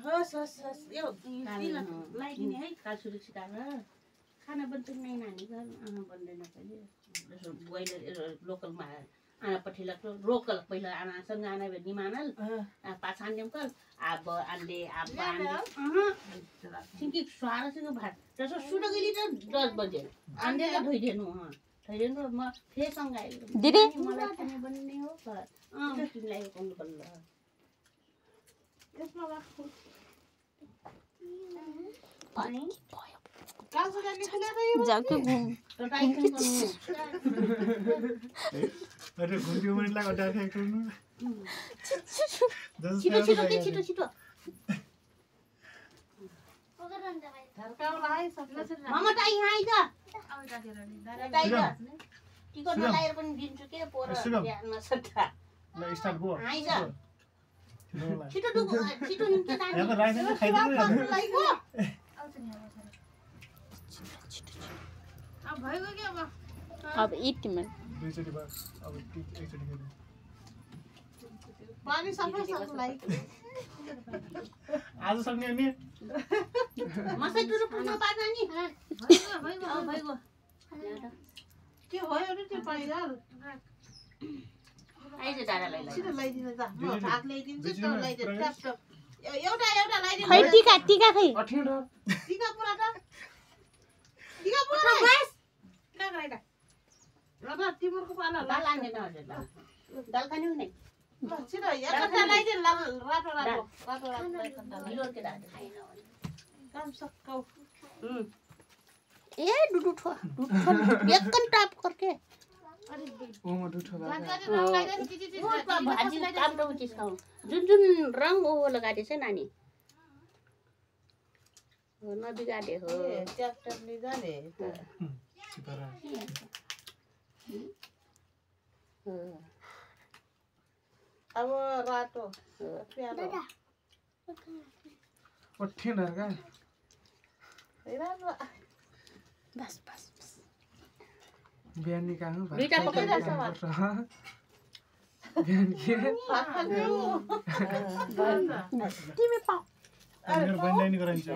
हस् हस् हस् यो लगाइदिने है काल सुरक्षित खाना बन्छ नै नानीको बन्दैन कहिले लोकलमा आना पठिला लोकल पहिला आनासँग आना भेट्ने मानल पाछान नेमकल अब आले अब सिंकी स्वारसँग भात त्यसो सुटो गली त 10 बजे आन्देला धोइदिनु धोइदिनु म फेसँग आइलो दिदी मलाई खाने बन्ने हो तिमीलाई कोन बल्ल यसमा राख्छु पानी कालको जाने खाना भयो जाके घुम अरे घुम्यो भने लाग्यो डाटा एक्टरनु छिटो छिटो के छिटो छिटो मामा टाइ यहाँ आइज टिकट नलाएर पनि दिन्छु के पोर ध्यानमा सट्टा ल स्टार्ट गो आइज छिटो डुगो छिटो निम्के दानी यहाँ त राइस खाइदिनु लाइगो अब भयो के अब इट में दुईचोटी बस अब एकचोटी गर्नु पानी सफा सक्लाई आज सक्ने अनि मसै दुरु पुग्न पार्छ नि भइगयो के भयो नि त्यो पानी दाल आइज दादालाई छिटो ल्याइदिनु त म भात ल्याइदिन्छु त ल्याइदिनु टप एउटा एउटा ल्याइदिनु खै टीका टीका खै अठिन टीका पुरा त टीका पुरा बस नगराइदा र तिम्रो पाला लाल आने न हजुर दाल खाने हो नि ल छिटो एउटा ल्याइदिनु रातो रातो रातो रातो हिलोर के दादा खाइन काम सक्कौ ए डुडु ठो एकन टाप करके ओ म दुठो भाजी काम त उचित छ जुन जुन रङ ओ लगाडे छ नानी हो नबिगाडे हो ट्र्याक्टरले जाने अब रातो प्यालो अठिन का बस बस बिहान निकाल्नु दुईटा पकाइराछ बिहान के तिमी पाउ अनि बन्दाइ नि गराइन्छ ल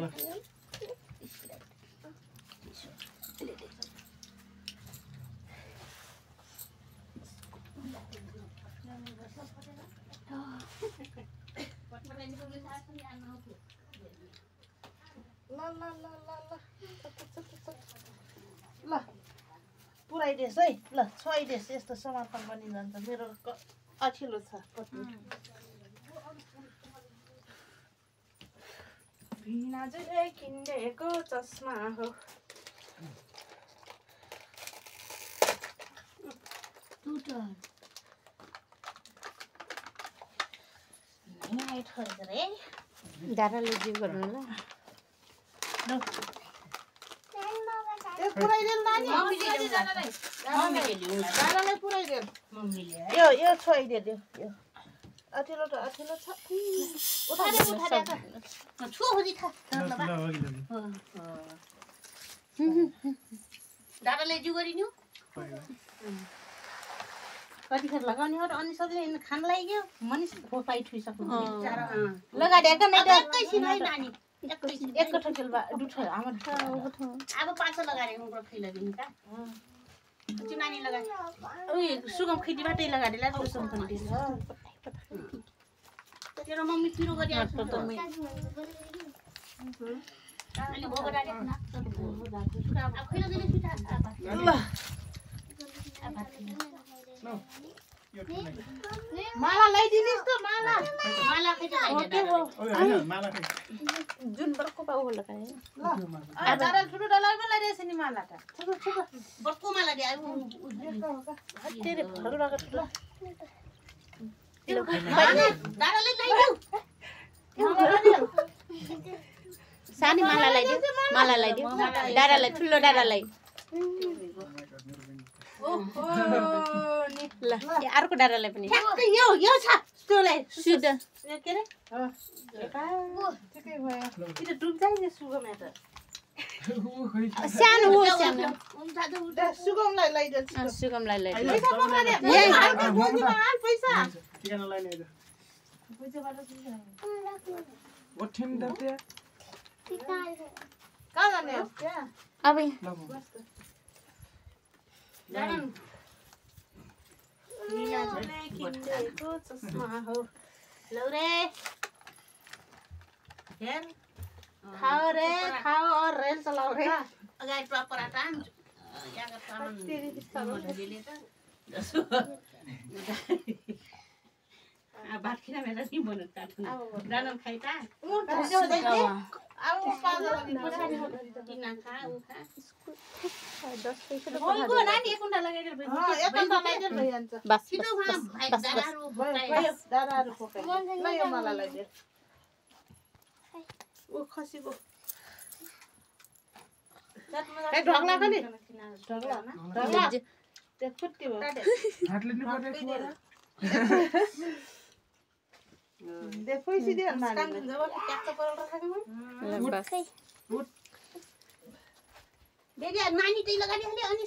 ल पुराइदेश है ल छोइदेश यस्तो समर्पण बनिन्छ मेरो अछिलो छ भिनाजुले किनेको चस्मा हो दादाले जे गर्नु ल यो छोइदियो यो अथिलो त अथिलो छ उठाले छु खोजी था दादाले जु गरिनु कतिखेर लगाउने हो र अनि सबैले खान लाग्यो मनिस फोपाइ ठुइसक्नु लगाडेका नै त एकैछिन है नानी एकैठो खेलबा दुठो हाम्रो अब पाँच लगाडे उम्रो खैलादिनु का त्यो नानी लगाए ओइ सुगम खैदीबाटै लगाडेला त सुगम खैदी तेरो मम्मी पिरो गरि आछ त मै अलि भोगडाले न अब खैलादिनु छिटा ल माला ल्याइदिनुस् त माला माला खैदा ल्याइदिनु हैन माला जुन बर्को पाउ लगाए ल आ दादा ठुलो डलर पनि ल्याइरहेछ नि माला त छोटो छोटो बर्को माला दे आउ तेरे फगडा का ठुलो दादाले ल्याइदिउ सानी माला ल्याइदिउ माला ल्याइदिउ दादालाई ठुलो दादालाई ओहो नि ल अर्को डारालाई पनि ठ्याक्कै यो छ त्यसलाई सुध यो के रे ठिकै भयो किन डुब्दै नि सुगममा त सानो हो सानो सुगमलाई ल्याइदिन्छ सुगमलाई ल्याइदिउ पैसा पकाले पैसा टिका नलाइने पैसाबाट ओठेन दते कहाँ जाने हो क्या अबे जाडन नीलाले किनेको चस्मा हो लौ रे हेर खाओ रे खाओ और रेल चलाओ रे अगाडि पराठा यहाँ सामान मजाले त भात खिना मेरो नि बन्नु काट्नु डानम खाइ त अब किन खा उ खा 10 पैसा त होइगो नानी एक कुण्डा लगाइदिएर भयो एक घण्टा लगाइदिएर भइहाल्छ बस छिटो खा भाइ दादाहरु भयो दादाहरु फोकाइ ल यो मलाई लगाइदिएर ऊ खसीको ए ढगला खाली ढगला त्यो फुट्टी भयो हातले नि पर्ने कुरा दे पैसा दे नानी काम जब ट्याक्क परोटा खानु बस बेबी नानी त्यही लगाइदिहाल्यो अनि